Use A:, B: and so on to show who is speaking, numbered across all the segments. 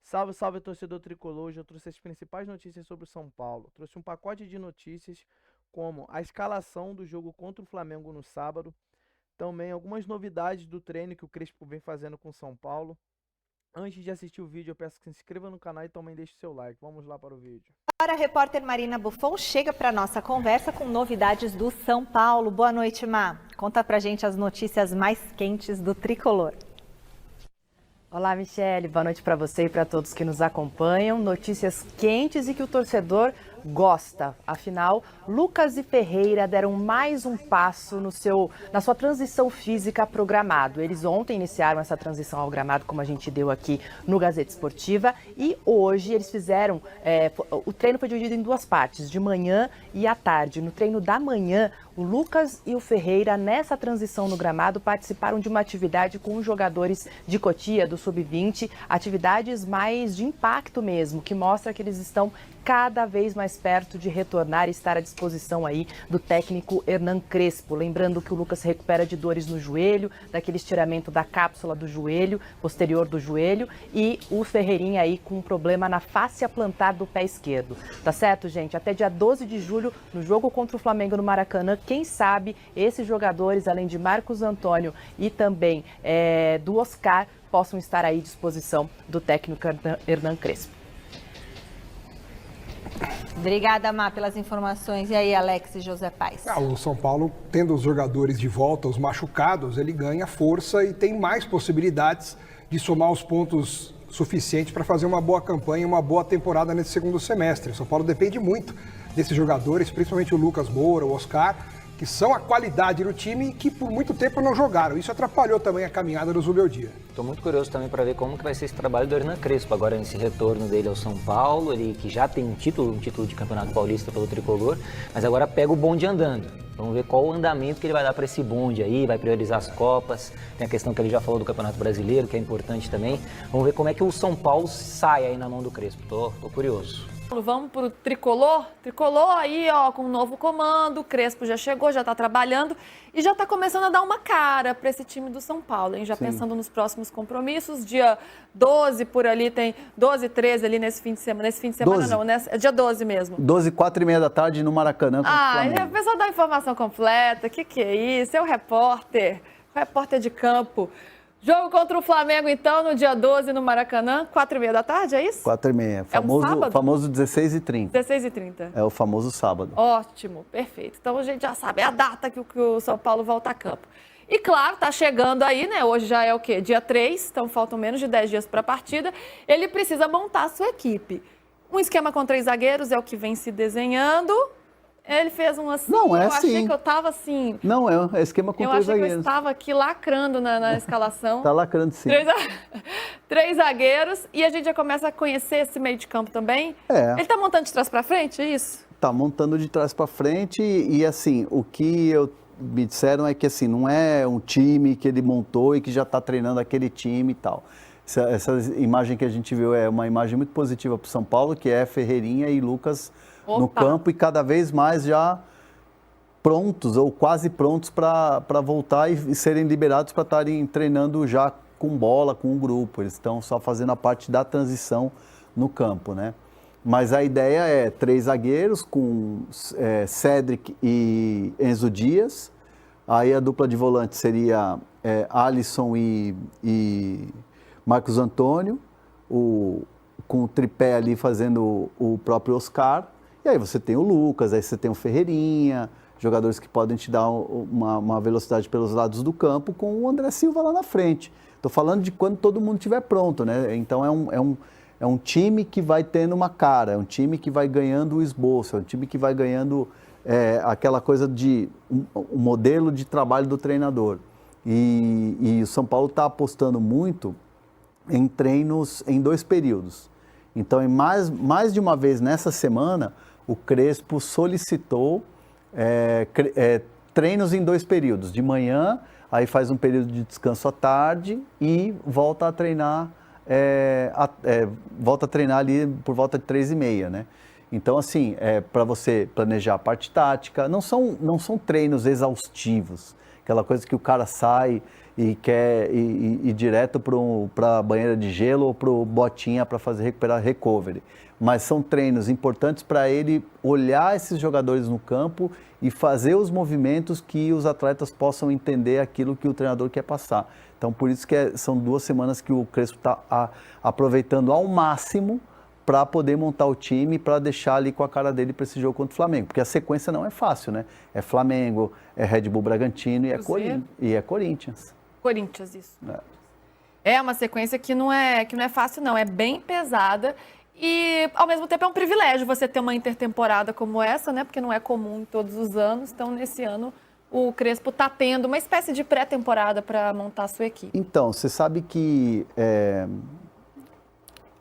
A: Salve, salve, torcedor tricolor. Hoje eu trouxe as principais notícias sobre o São Paulo. Trouxe um pacote de notícias como a escalação do jogo contra o Flamengo no sábado, também algumas novidades do treino que o Crespo vem fazendo com o São Paulo. Antes de assistir o vídeo, eu peço que se inscreva no canal e também deixe o seu like. Vamos lá para o vídeo.
B: Agora a repórter Marina Buffon chega para a nossa conversa com novidades do São Paulo. Boa noite, Má. Conta pra gente as notícias mais quentes do tricolor.
C: Olá, Michele. Boa noite para você e para todos que nos acompanham. Notícias quentes e que o torcedor gosta. Afinal, Lucas e Ferreira deram mais um passo na sua transição física para o gramado. Eles ontem iniciaram essa transição ao gramado, como a gente deu aqui no Gazeta Esportiva, e hoje eles fizeram... o treino foi dividido em duas partes, de manhã e à tarde. No treino da manhã, o Lucas e o Ferreira, nessa transição no gramado, participaram de uma atividade com os jogadores de Cotia, do Sub-20, atividades mais de impacto mesmo, que mostra que eles estão cada vez mais perto de retornar e estar à disposição aí do técnico Hernan Crespo. Lembrando que o Lucas se recupera de dores no joelho, daquele estiramento da cápsula do joelho, posterior do joelho, e o Ferreirinha aí com um problema na fáscia plantar do pé esquerdo. Tá certo, gente? Até dia 12 de julho, no jogo contra o Flamengo no Maracanã, quem sabe esses jogadores, além de Marcos Antônio e também do Oscar, possam estar aí à disposição do técnico Hernan Crespo.
B: Obrigada, Má, pelas informações. E aí, Alex e José Paes?
D: O São Paulo, tendo os jogadores de volta, os machucados, ele ganha força e tem mais possibilidades de somar os pontos suficientes para fazer uma boa campanha, uma boa temporada nesse segundo semestre. O São Paulo depende muito desses jogadores, principalmente o Lucas Moura, o Oscar, que são a qualidade do time e que por muito tempo não jogaram. Isso atrapalhou também a caminhada do Zubeldia.
E: Estou muito curioso também para ver como que vai ser esse trabalho do Hernan Crespo, agora nesse retorno dele ao São Paulo, ele que já tem um título de Campeonato Paulista pelo Tricolor, mas agora pega o bonde andando. Vamos ver qual o andamento que ele vai dar para esse bonde aí, vai priorizar as Copas, tem a questão que ele já falou do Campeonato Brasileiro, que é importante também. Vamos ver como é que o São Paulo sai aí na mão do Crespo, tô curioso.
F: Vamos pro Tricolor? Tricolor aí, ó, com um novo comando, o Crespo já chegou, já tá trabalhando e já tá começando a dar uma cara para esse time do São Paulo, hein? Já Sim. Pensando nos próximos compromissos, dia 12 por ali, tem 12, 13 ali nesse fim de semana, 12. Não, é dia 12 mesmo.
G: 12, 4h30 da tarde no Maracanã.
F: O pessoal dá a informação completa, que é isso? É o repórter de campo. Jogo contra o Flamengo, então, no dia 12 no Maracanã, 4h30 da tarde, é isso?
G: 4h30. Famoso 16h30.
F: 16h30.
G: É o famoso sábado.
F: Ótimo, perfeito. Então a gente já sabe, é a data que o São Paulo volta a campo. E claro, tá chegando aí, né? Hoje já é o quê? Dia 3, então faltam menos de 10 dias para a partida. Ele precisa montar a sua equipe. Um esquema com 3 zagueiros é o que vem se desenhando. Ele fez um assim,
G: não,
F: eu achei que eu tava assim...
G: Não, é esquema com 3 zagueiros.
F: Eu achei que eu estava aqui lacrando na escalação.
G: Tá lacrando sim.
F: 3 zagueiros e a gente já começa a conhecer esse meio de campo também. Ele tá montando de trás para frente, é isso?
G: Tá montando de trás para frente e assim, o que me disseram é que assim, não é um time que ele montou e que já tá treinando aquele time e tal. Essa imagem que a gente viu é uma imagem muito positiva para o São Paulo, que é Ferreirinha e Lucas no campo e cada vez mais já prontos ou quase prontos para voltar e serem liberados para estarem treinando já com bola, com o grupo. Eles estão só fazendo a parte da transição no campo, né? Mas a ideia é 3 zagueiros com Cédric e Enzo Dias. Aí a dupla de volante seria Alisson e Marcos Antônio, com o tripé ali fazendo o próprio Oscar. E aí você tem o Lucas, aí você tem o Ferreirinha, jogadores que podem te dar uma velocidade pelos lados do campo, com o André Silva lá na frente. Estou falando de quando todo mundo estiver pronto, né? Então é um time que vai tendo uma cara, é um time que vai ganhando o esboço, é um time que vai ganhando aquela coisa de um modelo de trabalho do treinador. E o São Paulo está apostando muito em treinos em 2 períodos. Então, mais de uma vez nessa semana, o Crespo solicitou treinos em 2 períodos. De manhã, aí faz um período de descanso à tarde e volta a treinar, ali por volta de 3h30, né? Então, assim, para você planejar a parte tática, não são treinos exaustivos, Aquela coisa que o cara sai e quer ir direto para a banheira de gelo ou para o botinha para recuperar recovery. Mas são treinos importantes para ele olhar esses jogadores no campo e fazer os movimentos que os atletas possam entender aquilo que o treinador quer passar. Então, por isso que são 2 semanas que o Crespo está aproveitando ao máximo para poder montar o time, para deixar ali com a cara dele para esse jogo contra o Flamengo. Porque a sequência não é fácil, né? É Flamengo, é Red Bull Bragantino e é Corinthians.
F: Corinthians, isso. É uma sequência que não é fácil, não. É bem pesada. E, ao mesmo tempo, é um privilégio você ter uma intertemporada como essa, né? Porque não é comum em todos os anos. Então, nesse ano, o Crespo está tendo uma espécie de pré-temporada para montar a sua equipe.
G: Então, você sabe que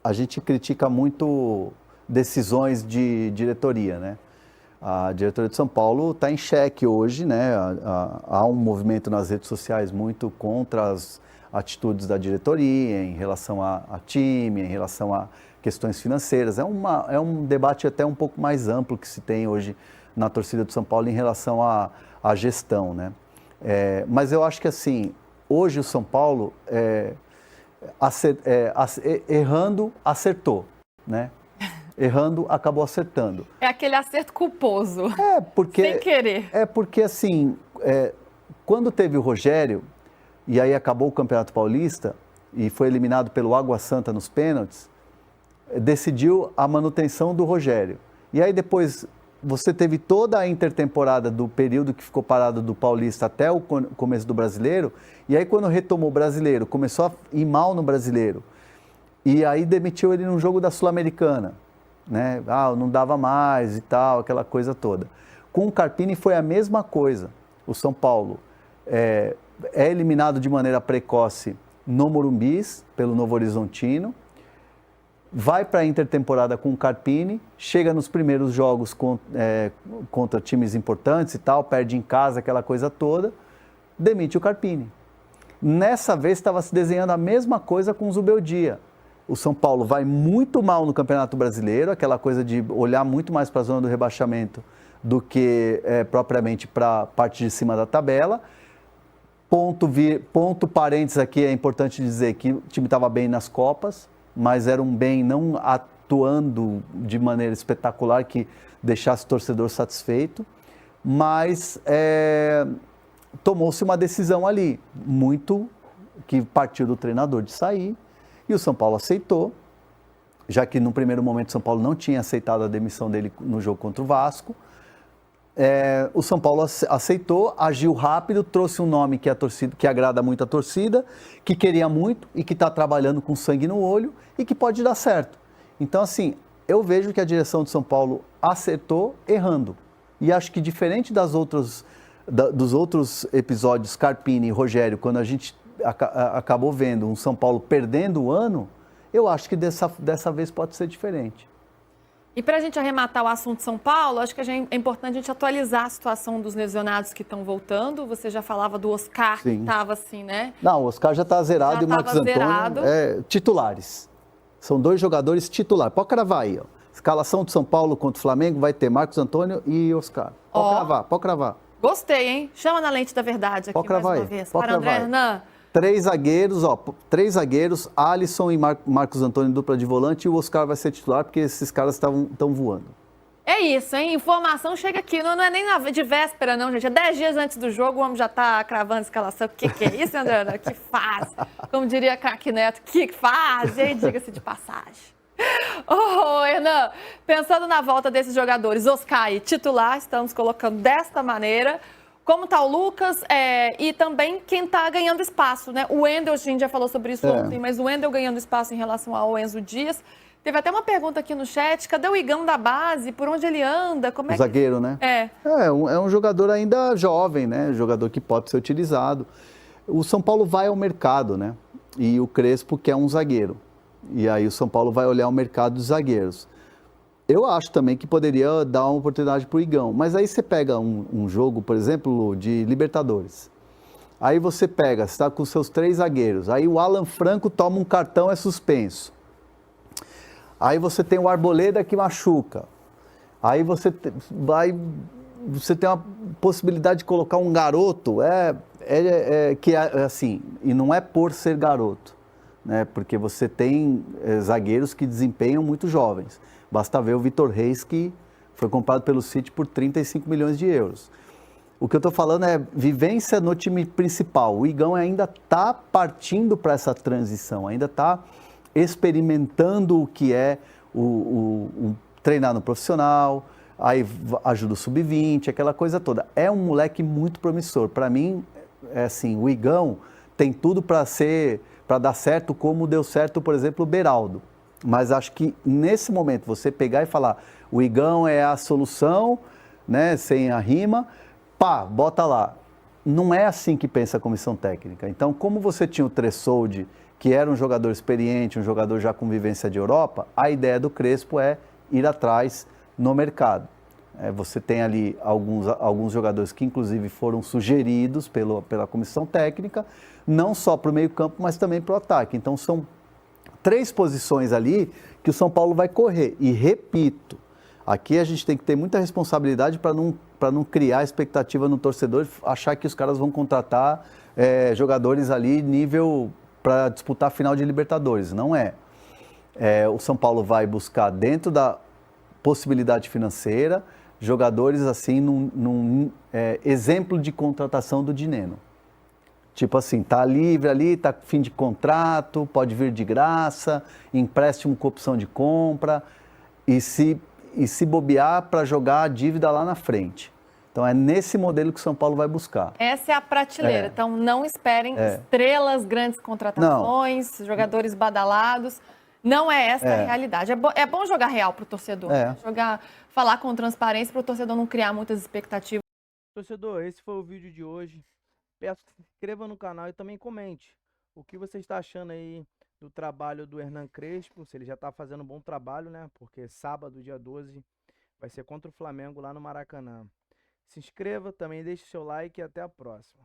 G: a gente critica muito decisões de diretoria, né? A diretoria de São Paulo está em xeque hoje, né? Há um movimento nas redes sociais muito contra as atitudes da diretoria em relação a time, em relação a questões financeiras. É um debate até um pouco mais amplo que se tem hoje na torcida do São Paulo em relação à gestão, né? Mas eu acho que assim, hoje o São Paulo, errando, acertou, né? Errando, acabou acertando.
F: É aquele acerto culposo. Sem querer.
G: Porque assim, quando teve o Rogério, e aí acabou o Campeonato Paulista, e foi eliminado pelo Água Santa nos pênaltis, decidiu a manutenção do Rogério. E aí depois você teve toda a intertemporada do período que ficou parado do Paulista até o começo do Brasileiro, e aí quando retomou o Brasileiro, começou a ir mal no Brasileiro, e aí demitiu ele num jogo da Sul-Americana, né? Não dava mais e tal, aquela coisa toda. Com o Carpini foi a mesma coisa. O São Paulo é eliminado de maneira precoce no Morumbis, pelo Novo Horizontino, vai para a intertemporada com o Carpini, chega nos primeiros jogos contra times importantes e tal, perde em casa, aquela coisa toda, demite o Carpini. Nessa vez estava se desenhando a mesma coisa com o Zubeldia. O São Paulo vai muito mal no Campeonato Brasileiro, aquela coisa de olhar muito mais para a zona do rebaixamento do que propriamente para a parte de cima da tabela. Ponto parênteses aqui, é importante dizer que o time estava bem nas Copas, mas era um bem não atuando de maneira espetacular que deixasse o torcedor satisfeito, mas tomou-se uma decisão ali, muito que partiu do treinador de sair, e o São Paulo aceitou, já que no primeiro momento o São Paulo não tinha aceitado a demissão dele no jogo contra o Vasco. O São Paulo aceitou, agiu rápido, trouxe um nome que agrada muito a torcida, que queria muito e que está trabalhando com sangue no olho e que pode dar certo. Então, assim, eu vejo que a direção do São Paulo acertou errando. E acho que diferente dos outros episódios, Carpini e Rogério, quando a gente acabou vendo um São Paulo perdendo o ano, eu acho que dessa vez pode ser diferente.
F: E para a gente arrematar o assunto São Paulo, acho que é importante a gente atualizar a situação dos lesionados que estão voltando. Você já falava do Oscar, que estava assim, né?
G: Não, o Oscar já está zerado e o Marcos Antônio titulares. São 2 jogadores titulares. Pode cravar aí, ó. Escalação do São Paulo contra o Flamengo vai ter Marcos Antônio e Oscar. Pode cravar.
F: Gostei, hein? Chama na lente da verdade aqui mais uma vez. Para André Hernan.
G: 3 zagueiros, Alisson e Marcos Antônio, dupla de volante, e o Oscar vai ser titular, porque esses caras estão voando.
F: É isso, hein? Informação chega aqui, não é nem de véspera não, gente, é 10 dias antes do jogo, o homem já tá cravando a escalação. Que é isso, André? Que fase! Como diria Craque Neto, que fase, hein? Diga-se de passagem. Hernan, pensando na volta desses jogadores, Oscar e titular, estamos colocando desta maneira. Como está o Lucas e também quem está ganhando espaço, né? O Wendel, a gente já falou sobre isso ontem, mas o Wendel ganhando espaço em relação ao Enzo Dias. Teve até uma pergunta aqui no chat, cadê o Igão da base? Por onde ele anda? Como é
G: zagueiro, né? É um jogador ainda jovem, né? Jogador que pode ser utilizado. O São Paulo vai ao mercado, né? E o Crespo quer um zagueiro. E aí o São Paulo vai olhar o mercado dos zagueiros. Eu acho também que poderia dar uma oportunidade para o Igão. Mas aí você pega um jogo, por exemplo, de Libertadores. Aí você está com seus 3 zagueiros. Aí o Alan Franco toma um cartão, é suspenso. Aí você tem o Arboleda que machuca. Aí você tem uma possibilidade de colocar um garoto. assim, e não é por ser garoto, né? Porque você tem zagueiros que desempenham muito jovens. Basta ver o Vitor Reis, que foi comprado pelo City por 35 milhões de euros. O que eu estou falando é vivência no time principal. O Igão ainda está partindo para essa transição, ainda está experimentando o que é o treinar no profissional, aí ajuda o sub-20, aquela coisa toda. É um moleque muito promissor. Para mim, assim, o Igão tem tudo para dar certo, como deu certo, por exemplo, o Beraldo. Mas acho que nesse momento você pegar e falar, o Igão é a solução, né, sem a rima, pá, bota lá. Não é assim que pensa a comissão técnica. Então, como você tinha o Tressoldi, que era um jogador experiente, um jogador já com vivência de Europa, a ideia do Crespo é ir atrás no mercado. Você tem ali alguns jogadores que inclusive foram sugeridos pela comissão técnica, não só para o meio campo, mas também para o ataque. Então são 3 posições ali que o São Paulo vai correr. E repito, aqui a gente tem que ter muita responsabilidade para não criar expectativa no torcedor, achar que os caras vão contratar jogadores ali nível para disputar a final de Libertadores. Não é. O São Paulo vai buscar dentro da possibilidade financeira jogadores assim num exemplo de contratação do Dineno. Tipo assim, tá livre ali, tá fim de contrato, pode vir de graça, empréstimo com opção de compra e se bobear para jogar a dívida lá na frente. Então é nesse modelo que o São Paulo vai buscar.
F: Essa é a prateleira. Então não esperem estrelas, grandes contratações, jogadores badalados. Não é essa a realidade. É bom jogar real para o torcedor. Né? Falar com transparência para o torcedor não criar muitas expectativas.
A: Torcedor, esse foi o vídeo de hoje. Peço que se inscreva no canal e também comente o que você está achando aí do trabalho do Hernan Crespo, se ele já está fazendo um bom trabalho, né? Porque sábado, dia 12, vai ser contra o Flamengo lá no Maracanã. Se inscreva, também deixe seu like e até a próxima.